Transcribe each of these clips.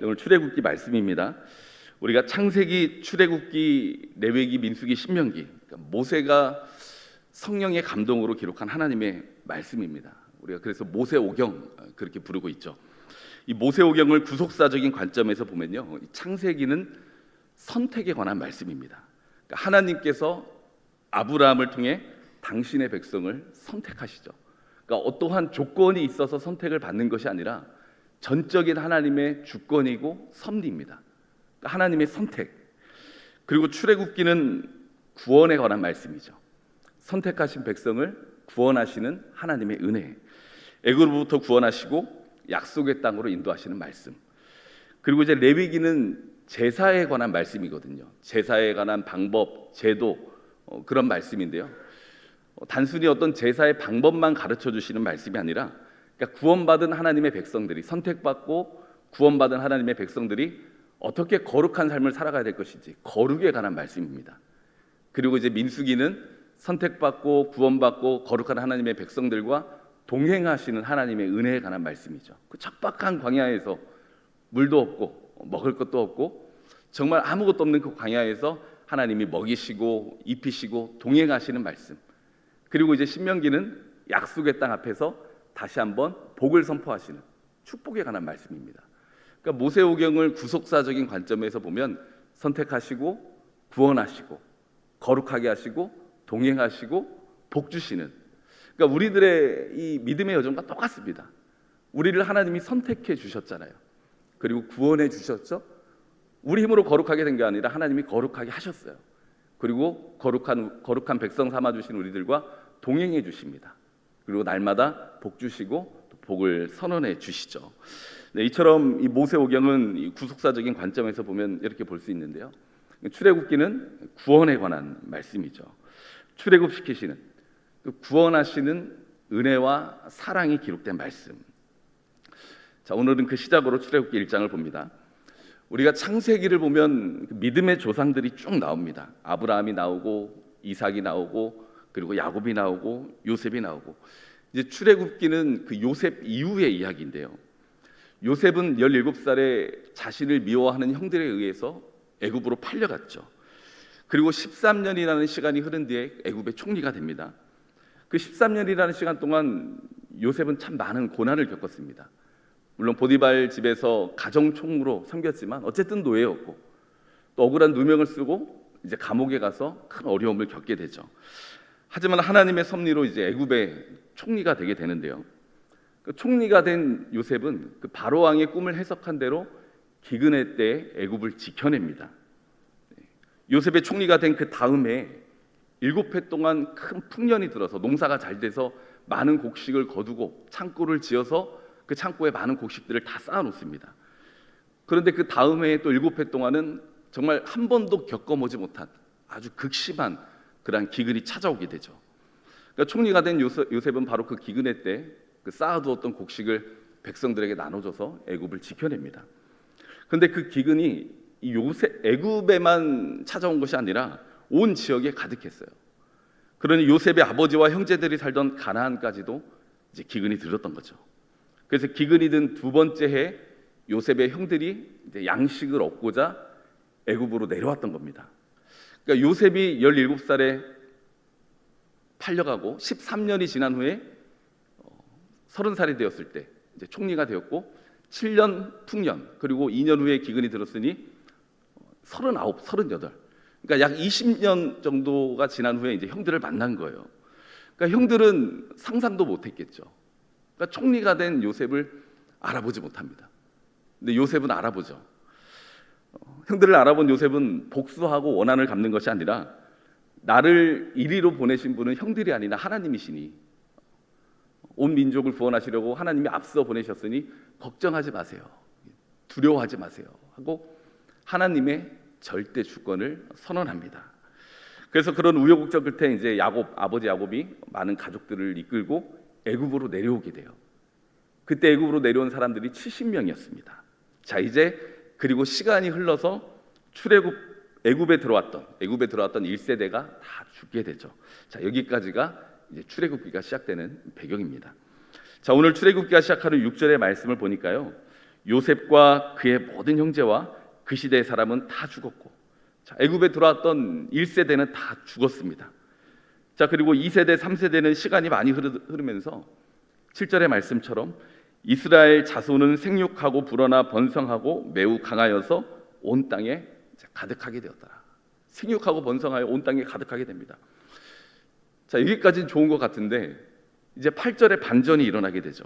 오늘 출애굽기 말씀입니다. 우리가 창세기, 출애굽기, 레위기, 민수기, 신명기, 그러니까 모세가 성령의 감동으로 기록한 하나님의 말씀입니다. 우리가 그래서 모세오경 그렇게 부르고 있죠. 이 모세오경을 구속사적인 관점에서 보면요, 창세기는 선택에 관한 말씀입니다. 그러니까 하나님께서 아브라함을 통해 당신의 백성을 선택하시죠. 그러니까 어떠한 조건이 있어서 선택을 받는 것이 아니라 전적인 하나님의 주권이고 섭리입니다. 그러니까 하나님의 선택. 그리고 출애굽기는 구원에 관한 말씀이죠. 선택하신 백성을 구원하시는 하나님의 은혜. 애굽으로부터 구원하시고 약속의 땅으로 인도하시는 말씀. 그리고 이제 레위기는 제사에 관한 말씀이거든요. 제사에 관한 방법, 제도, 그런 말씀인데요. 단순히 어떤 제사의 방법만 가르쳐 주시는 말씀이 아니라, 그러니까 구원받은 하나님의 백성들이, 선택받고 구원받은 하나님의 백성들이 어떻게 거룩한 삶을 살아가야 될 것인지 거룩에 관한 말씀입니다. 그리고 이제 민수기는 선택받고 구원받고 거룩한 하나님의 백성들과 동행하시는 하나님의 은혜에 관한 말씀이죠. 그 척박한 광야에서 물도 없고 먹을 것도 없고 정말 아무것도 없는 그 광야에서 하나님이 먹이시고 입히시고 동행하시는 말씀. 그리고 이제 신명기는 약속의 땅 앞에서 다시 한번 복을 선포하시는 축복에 관한 말씀입니다. 그러니까 모세오경을 구속사적인 관점에서 보면 선택하시고 구원하시고 거룩하게 하시고 동행하시고 복 주시는, 그러니까 우리들의 이 믿음의 여정과 똑같습니다. 우리를 하나님이 선택해 주셨잖아요. 그리고 구원해 주셨죠. 우리 힘으로 거룩하게 된 게 아니라 하나님이 거룩하게 하셨어요. 그리고 거룩한 백성 삼아 주신 우리들과 동행해 주십니다. 그리고 날마다 복 주시고 복을 선언해 주시죠. 네, 이처럼 이 모세오경은 이 구속사적인 관점에서 보면 이렇게 볼 수 있는데요. 출애굽기는 구원에 관한 말씀이죠. 출애굽시키시는, 구원하시는 은혜와 사랑이 기록된 말씀. 자, 오늘은 그 시작으로 출애굽기 1장을 봅니다. 우리가 창세기를 보면 믿음의 조상들이 쭉 나옵니다. 아브라함이 나오고 이삭이 나오고 그리고 야곱이 나오고 요셉이 나오고, 이제 출애굽기는 그 요셉 이후의 이야기인데요. 요셉은 17살에 자신을 미워하는 형들에 의해서 애굽으로 팔려갔죠. 그리고 13년이라는 시간이 흐른 뒤에 애굽의 총리가 됩니다. 그 13년이라는 시간 동안 요셉은 참 많은 고난을 겪었습니다. 물론 보디발 집에서 가정총무로 섬겼지만 어쨌든 노예였고, 또 억울한 누명을 쓰고 이제 감옥에 가서 큰 어려움을 겪게 되죠. 하지만 하나님의 섭리로 이제 애굽의 총리가 되게 되는데요. 그 총리가 된 요셉은 그 바로 왕의 꿈을 해석한 대로 기근해 때 애굽을 지켜냅니다. 요셉의 총리가 된 그 다음에 7해 동안 큰 풍년이 들어서 농사가 잘 돼서 많은 곡식을 거두고 창고를 지어서 그 창고에 많은 곡식들을 다 쌓아놓습니다. 그런데 그 다음 해에 또 7해 동안은 정말 한 번도 겪어보지 못한 아주 극심한 그러한 기근이 찾아오게 되죠. 그러니까 총리가 된 요셉은 바로 그 기근해 때 그 쌓아두었던 곡식을 백성들에게 나눠줘서 애굽을 지켜냅니다. 그런데 그 기근이 이 애굽에만 찾아온 것이 아니라 온 지역에 가득했어요. 그러니 요셉의 아버지와 형제들이 살던 가나안까지도 이제 기근이 들었던 거죠. 그래서 기근이 든 두 번째 해 요셉의 형들이 이제 양식을 얻고자 애굽으로 내려왔던 겁니다. 그러니까 요셉이 17살에 팔려가고 13년이 지난 후에 30살이 되었을 때 이제 총리가 되었고 7년 풍년 그리고 2년 후에 기근이 들었으니 39, 38, 그러니까 약 20년 정도가 지난 후에 이제 형들을 만난 거예요. 그러니까 형들은 상상도 못했겠죠. 그러니까 총리가 된 요셉을 알아보지 못합니다. 근데 요셉은 알아보죠. 형들을 알아본 요셉은 복수하고 원한을 갚는 것이 아니라 나를 이리로 보내신 분은 형들이 아니라 하나님이시니 온 민족을 구원하시려고 하나님이 앞서 보내셨으니 걱정하지 마세요, 두려워하지 마세요 하고 하나님의 절대 주권을 선언합니다. 그래서 그런 우여곡절 끝에 이제 아버지 야곱이 많은 가족들을 이끌고 애굽으로 내려오게 돼요. 그때 애굽으로 내려온 사람들이 70명이었습니다. 자, 이제 그리고 시간이 흘러서 애굽에 들어왔던 1세대가 다 죽게 되죠. 자, 여기까지가 이제 출애굽기가 시작되는 배경입니다. 자, 오늘 출애굽기가 시작하는 6절의 말씀을 보니까요, 요셉과 그의 모든 형제와 그 시대의 사람은 다 죽었고, 자, 애굽에 들어왔던 1세대는 다 죽었습니다. 자, 그리고 2세대, 3세대는 시간이 많이 흐르면서 7절의 말씀처럼 이스라엘 자손은 생육하고 불어나 번성하고 매우 강하여서 온 땅에 가득하게 되었다. 생육하고 번성하여 온 땅에 가득하게 됩니다. 자, 여기까지는 좋은 것 같은데 이제 8절에 반전이 일어나게 되죠.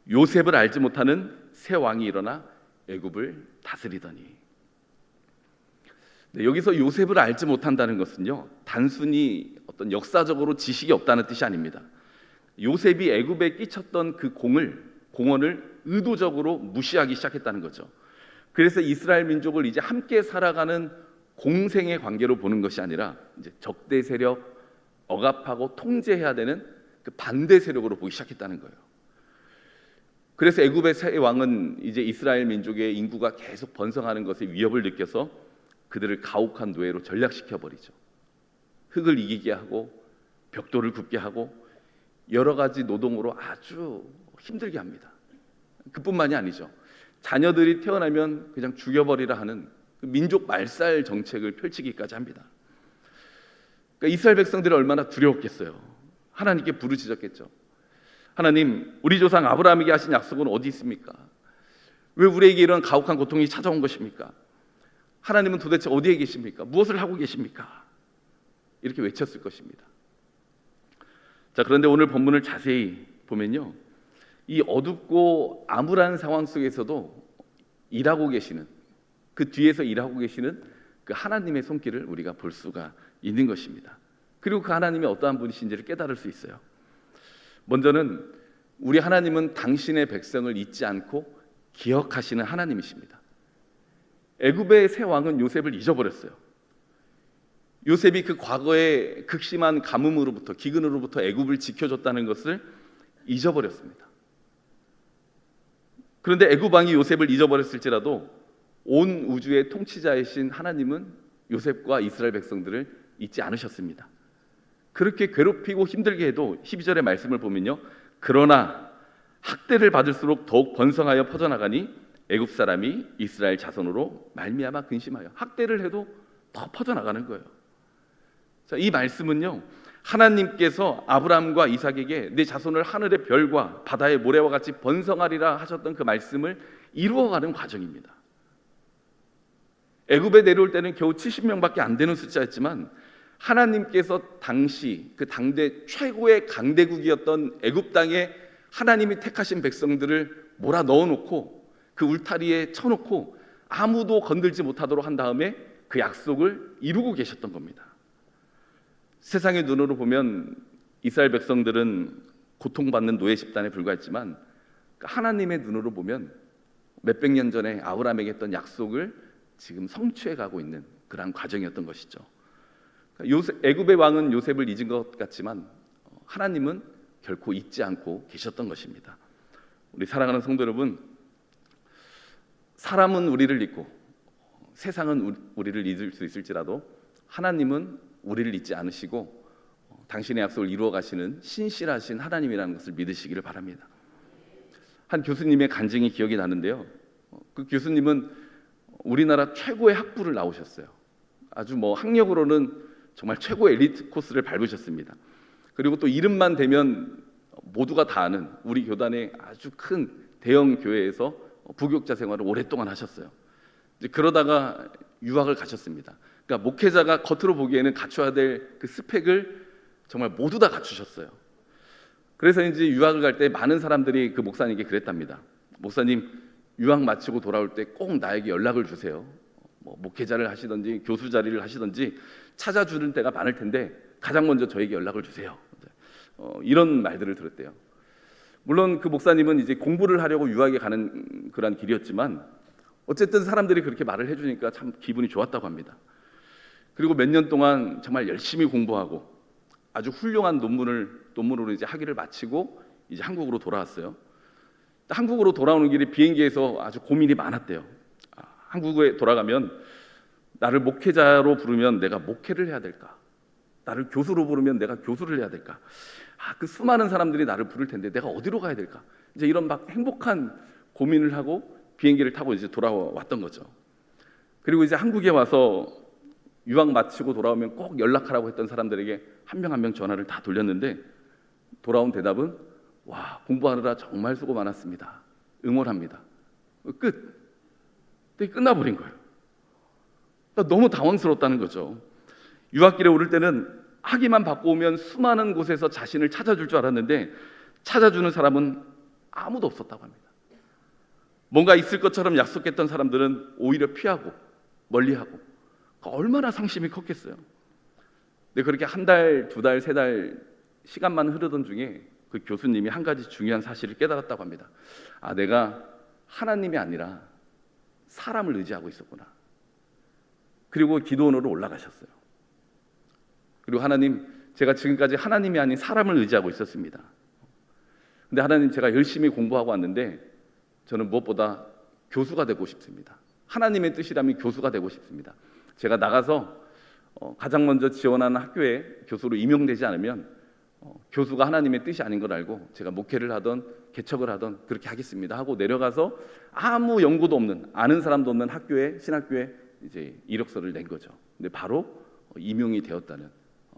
요셉을 알지 못하는 새 왕이 일어나 애굽을 다스리더니. 네, 여기서 요셉을 알지 못한다는 것은요, 단순히 어떤 역사적으로 지식이 없다는 뜻이 아닙니다. 요셉이 애굽에 끼쳤던 그 공헌을 의도적으로 무시하기 시작했다는 거죠. 그래서 이스라엘 민족을 이제 함께 살아가는 공생의 관계로 보는 것이 아니라 이제 적대 세력, 억압하고 통제해야 되는 그 반대 세력으로 보기 시작했다는 거예요. 그래서 애굽의 새 왕은 이제 이스라엘 민족의 인구가 계속 번성하는 것에 위협을 느껴서 그들을 가혹한 노예로 전락시켜 버리죠. 흙을 이기게 하고 벽돌을 굽게 하고 여러 가지 노동으로 아주 힘들게 합니다. 그뿐만이 아니죠. 자녀들이 태어나면 그냥 죽여버리라 하는 그 민족 말살 정책을 펼치기까지 합니다. 그러니까 이스라엘 백성들이 얼마나 두려웠겠어요. 하나님께 부르짖었겠죠. 하나님, 우리 조상 아브라함에게 하신 약속은 어디 있습니까? 왜 우리에게 이런 가혹한 고통이 찾아온 것입니까? 하나님은 도대체 어디에 계십니까? 무엇을 하고 계십니까? 이렇게 외쳤을 것입니다. 자, 그런데 오늘 본문을 자세히 보면요, 이 어둡고 암울한 상황 속에서도 일하고 계시는, 그 뒤에서 일하고 계시는 그 하나님의 손길을 우리가 볼 수가 있는 것입니다. 그리고 그 하나님이 어떠한 분이신지를 깨달을 수 있어요. 먼저는 우리 하나님은 당신의 백성을 잊지 않고 기억하시는 하나님이십니다. 애굽의 새 왕은 요셉을 잊어버렸어요. 요셉이 그 과거의 극심한 가뭄으로부터, 기근으로부터 애굽을 지켜줬다는 것을 잊어버렸습니다. 그런데 애굽 왕이 요셉을 잊어버렸을지라도 온 우주의 통치자이신 하나님은 요셉과 이스라엘 백성들을 잊지 않으셨습니다. 그렇게 괴롭히고 힘들게 해도 12절의 말씀을 보면요, 그러나 학대를 받을수록 더욱 번성하여 퍼져나가니 애굽 사람이 이스라엘 자손으로 말미암아 근심하여. 학대를 해도 더 퍼져나가는 거예요. 자, 이 말씀은요, 하나님께서 아브라함과 이삭에게 내 자손을 하늘의 별과 바다의 모래와 같이 번성하리라 하셨던 그 말씀을 이루어가는 과정입니다. 애굽에 내려올 때는 겨우 70명밖에 안 되는 숫자였지만 하나님께서 당시 그 당대 최고의 강대국이었던 애굽 땅에 하나님이 택하신 백성들을 몰아 넣어놓고 그 울타리에 쳐놓고 아무도 건들지 못하도록 한 다음에 그 약속을 이루고 계셨던 겁니다. 세상의 눈으로 보면 이스라엘 백성들은 고통받는 노예 집단에 불과했지만 하나님의 눈으로 보면 몇백 년 전에 아브라함에게 했던 약속을 지금 성취해 가고 있는 그러한 과정이었던 것이죠. 애굽의 왕은 요셉을 잊은 것 같지만 하나님은 결코 잊지 않고 계셨던 것입니다. 우리 사랑하는 성도 여러분, 사람은 우리를 잊고 세상은 우리를 잊을 수 있을지라도 하나님은 우리를 잊지 않으시고 당신의 약속을 이루어 가시는 신실하신 하나님이라는 것을 믿으시기를 바랍니다. 한 교수님의 간증이 기억이 나는데요, 그 교수님은 우리나라 최고의 학부를 나오셨어요. 아주 학력으로는 정말 최고의 엘리트 코스를 밟으셨습니다. 그리고 또 이름만 대면 모두가 다 아는 우리 교단의 아주 큰 대형 교회에서 부교육자 생활을 오랫동안 하셨어요. 이제 그러다가 유학을 가셨습니다. 그러니까 목회자가 겉으로 보기에는 갖춰야 될 그 스펙을 정말 모두 다 갖추셨어요. 그래서 이제 유학을 갈 때 많은 사람들이 그 목사님께 그랬답니다. 목사님, 유학 마치고 돌아올 때 꼭 나에게 연락을 주세요. 목회자를 하시든지 교수 자리를 하시든지 찾아주는 때가 많을 텐데 가장 먼저 저에게 연락을 주세요. 이런 말들을 들었대요. 물론 그 목사님은 이제 공부를 하려고 유학에 가는 그런 길이었지만 어쨌든 사람들이 그렇게 말을 해주니까 참 기분이 좋았다고 합니다. 그리고 몇 년 동안 정말 열심히 공부하고 아주 훌륭한 논문으로 이제 학위를 마치고 이제 한국으로 돌아왔어요. 한국으로 돌아오는 길에 비행기에서 아주 고민이 많았대요. 한국에 돌아가면 나를 목회자로 부르면 내가 목회를 해야 될까? 나를 교수로 부르면 내가 교수를 해야 될까? 그 수많은 사람들이 나를 부를 텐데 내가 어디로 가야 될까? 이제 이런 막 행복한 고민을 하고 비행기를 타고 이제 돌아왔던 거죠. 그리고 이제 한국에 와서 유학 마치고 돌아오면 꼭 연락하라고 했던 사람들에게 한 명 한 명 전화를 다 돌렸는데 돌아온 대답은 와, 공부하느라 정말 수고 많았습니다. 응원합니다. 끝. 근데 끝나버린 거예요. 그러니까 너무 당황스럽다는 거죠. 유학길에 오를 때는 학위만 받고 오면 수많은 곳에서 자신을 찾아줄 줄 알았는데 찾아주는 사람은 아무도 없었다고 합니다. 뭔가 있을 것처럼 약속했던 사람들은 오히려 피하고 멀리하고, 얼마나 상심이 컸겠어요. 근데 그렇게 한 달, 두 달, 세 달 시간만 흐르던 중에 그 교수님이 한 가지 중요한 사실을 깨달았다고 합니다. 아, 내가 하나님이 아니라 사람을 의지하고 있었구나. 그리고 기도원으로 올라가셨어요. 그리고 하나님, 제가 지금까지 하나님이 아닌 사람을 의지하고 있었습니다. 근데 하나님, 제가 열심히 공부하고 왔는데 저는 무엇보다 교수가 되고 싶습니다. 하나님의 뜻이라면 교수가 되고 싶습니다. 제가 나가서 가장 먼저 지원하는 학교에 교수로 임용되지 않으면 교수가 하나님의 뜻이 아닌 걸 알고 제가 목회를 하던 개척을 하던 그렇게 하겠습니다 하고 내려가서 아무 연고도 없는, 아는 사람도 없는 학교에, 신학교에 이제 이력서를 낸 거죠. 근데 바로 임용이 되었다는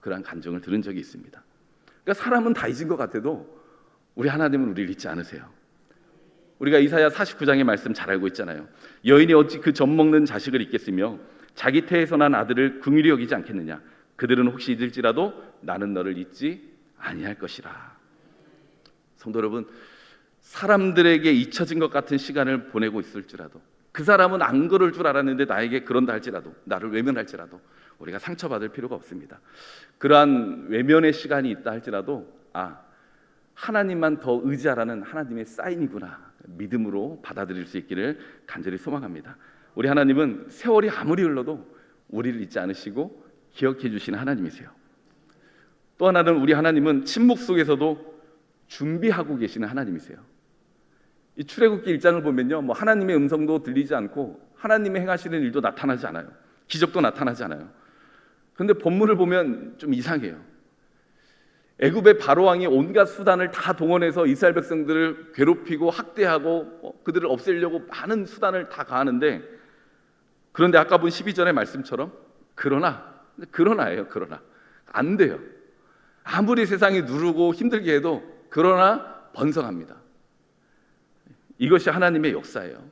그러한 간증을 들은 적이 있습니다. 그러니까 사람은 다 잊은 것 같아도 우리 하나님은 우리를 잊지 않으세요. 우리가 이사야 49장의 말씀 잘 알고 있잖아요. 여인이 어찌 그 젖 먹는 자식을 잊겠으며 자기 태에서 난 아들을 긍휼히 여기지 않겠느냐. 그들은 혹시 잊을지라도 나는 너를 잊지 아니할 것이라. 성도 여러분, 사람들에게 잊혀진 것 같은 시간을 보내고 있을지라도, 그 사람은 안 그럴 줄 알았는데 나에게 그런다 할지라도, 나를 외면할지라도 우리가 상처받을 필요가 없습니다. 그러한 외면의 시간이 있다 할지라도 하나님만 더 의지하라는 하나님의 사인이구나, 믿음으로 받아들일 수 있기를 간절히 소망합니다. 우리 하나님은 세월이 아무리 흘러도 우리를 잊지 않으시고 기억해 주시는 하나님이세요. 또 하나는 우리 하나님은 침묵 속에서도 준비하고 계시는 하나님이세요. 이 출애굽기 1장을 보면요, 하나님의 음성도 들리지 않고 하나님의 행하시는 일도 나타나지 않아요. 기적도 나타나지 않아요. 그런데 본문을 보면 좀 이상해요. 애굽의 바로왕이 온갖 수단을 다 동원해서 이스라엘 백성들을 괴롭히고 학대하고 그들을 없애려고 많은 수단을 다 가하는데, 그런데 아까 본 12절의 말씀처럼 그러나예요. 그러나 안 돼요. 아무리 세상이 누르고 힘들게 해도 그러나 번성합니다. 이것이 하나님의 역사예요.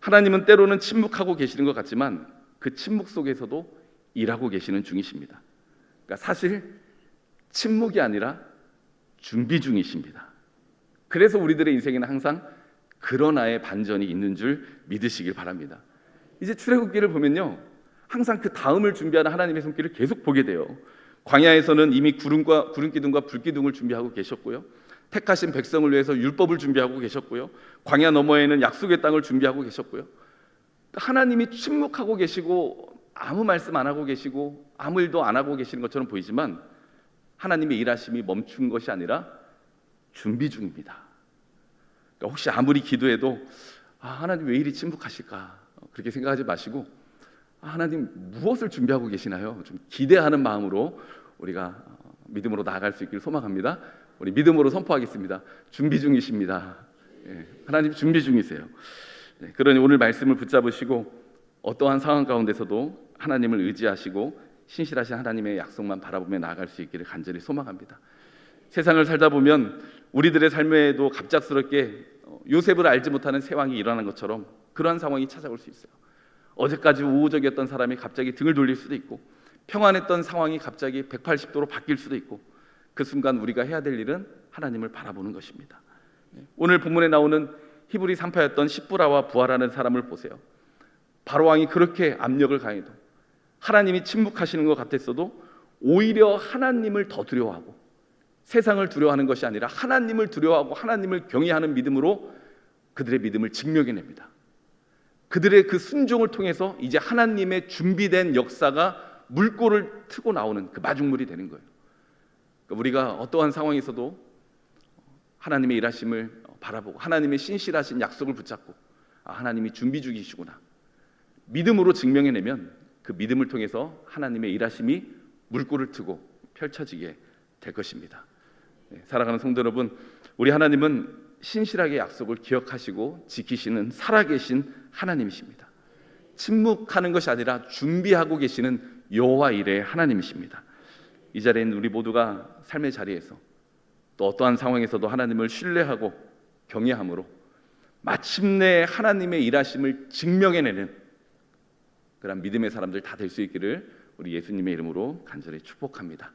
하나님은 때로는 침묵하고 계시는 것 같지만 그 침묵 속에서도 일하고 계시는 중이십니다. 그러니까 사실 침묵이 아니라 준비 중이십니다. 그래서 우리들의 인생에는 항상 그러나의 반전이 있는 줄 믿으시길 바랍니다. 이제 출애굽기를 보면요, 항상 그 다음을 준비하는 하나님의 손길을 계속 보게 돼요. 광야에서는 이미 구름 기둥과 불 기둥을 준비하고 계셨고요, 택하신 백성을 위해서 율법을 준비하고 계셨고요, 광야 너머에는 약속의 땅을 준비하고 계셨고요. 하나님이 침묵하고 계시고 아무 말씀 안 하고 계시고 아무 일도 안 하고 계시는 것처럼 보이지만 하나님의 일하심이 멈춘 것이 아니라 준비 중입니다. 그러니까 혹시 아무리 기도해도 하나님 왜 이리 침묵하실까 그렇게 생각하지 마시고 하나님 무엇을 준비하고 계시나요? 좀 기대하는 마음으로 우리가 믿음으로 나아갈 수 있기를 소망합니다. 우리 믿음으로 선포하겠습니다. 준비 중이십니다. 하나님 준비 중이세요. 그러니 오늘 말씀을 붙잡으시고 어떠한 상황 가운데서도 하나님을 의지하시고 신실하신 하나님의 약속만 바라보며 나아갈 수 있기를 간절히 소망합니다. 세상을 살다 보면 우리들의 삶에도 갑작스럽게 요셉을 알지 못하는 세왕이 일어난 것처럼 그러한 상황이 찾아올 수 있어요. 어제까지 우호적이었던 사람이 갑자기 등을 돌릴 수도 있고 평안했던 상황이 갑자기 180도로 바뀔 수도 있고, 그 순간 우리가 해야 될 일은 하나님을 바라보는 것입니다. 오늘 본문에 나오는 히브리 산파였던 십부라와 부하라는 사람을 보세요. 바로왕이 그렇게 압력을 가해도 하나님이 침묵하시는 것 같았어도 오히려 하나님을 더 두려워하고 세상을 두려워하는 것이 아니라 하나님을 두려워하고 하나님을 경외하는 믿음으로 그들의 믿음을 증명해냅니다. 그들의 그 순종을 통해서 이제 하나님의 준비된 역사가 물꼬를 트고 나오는 그 마중물이 되는 거예요. 그러니까 우리가 어떠한 상황에서도 하나님의 일하심을 바라보고 하나님의 신실하신 약속을 붙잡고 하나님이 준비 중이시구나 믿음으로 증명해내면 그 믿음을 통해서 하나님의 일하심이 물꼬를 트고 펼쳐지게 될 것입니다. 사랑하는 성도 여러분, 우리 하나님은 신실하게 약속을 기억하시고 지키시는 살아계신 하나님이십니다. 침묵하는 것이 아니라 준비하고 계시는 여호와 일의 하나님이십니다. 이 자리에 있는 우리 모두가 삶의 자리에서 또 어떠한 상황에서도 하나님을 신뢰하고 경외함으로 마침내 하나님의 일하심을 증명해내는 그런 믿음의 사람들 다 될 수 있기를 우리 예수님의 이름으로 간절히 축복합니다.